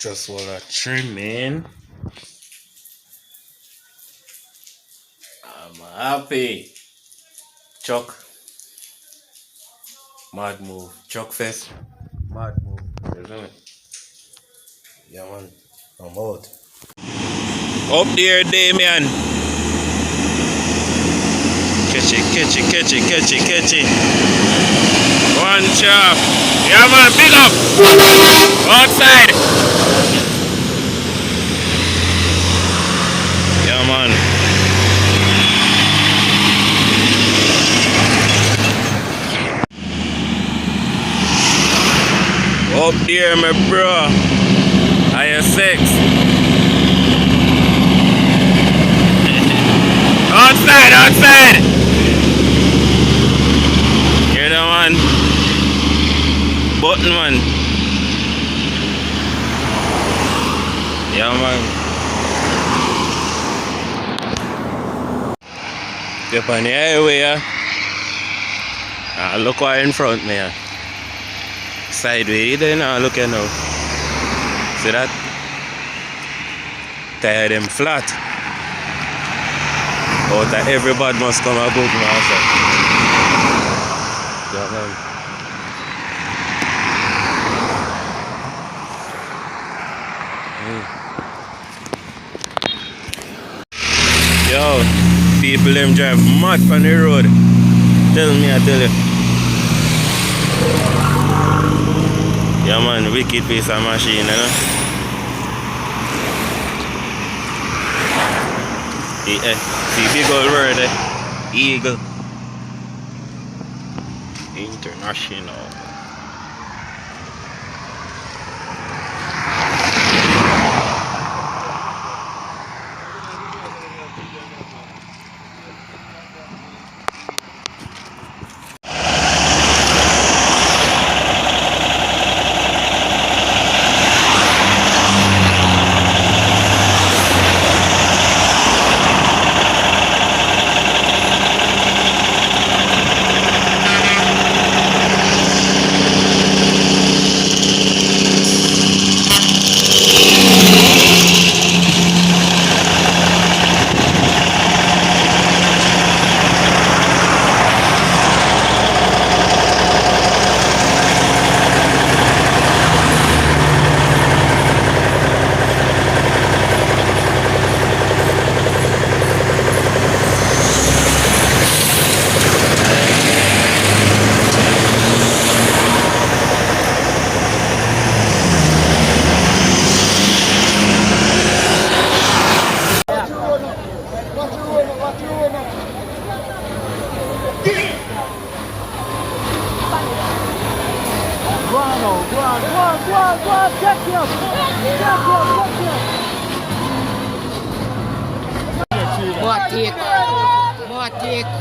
Just want to trim in. I'm happy. Chuck. Mad move. Chuck Fest. Mad move. Isn't it? Yeah, man. I'm out. Up there, Damien. Catch it, catch it, catch it, catch it, catch it. One chop. Yeah, man. Big up. Outside. Yeah, man. Up there, my bro. IS6. Outside, outside. You're the one. Button one. Yeah, man. Step on the highway, yeah. Look what in front me, yeah. Sideways, then look at now. See that? Tire them flat. Out of everybody must come about me also. Yeah, man. Yo, people them drive mad on the road. Tell me, I tell you. Yeah, man, wicked piece of machine, you know. See big old word, Eagle International. Go on, get him! More take. More take.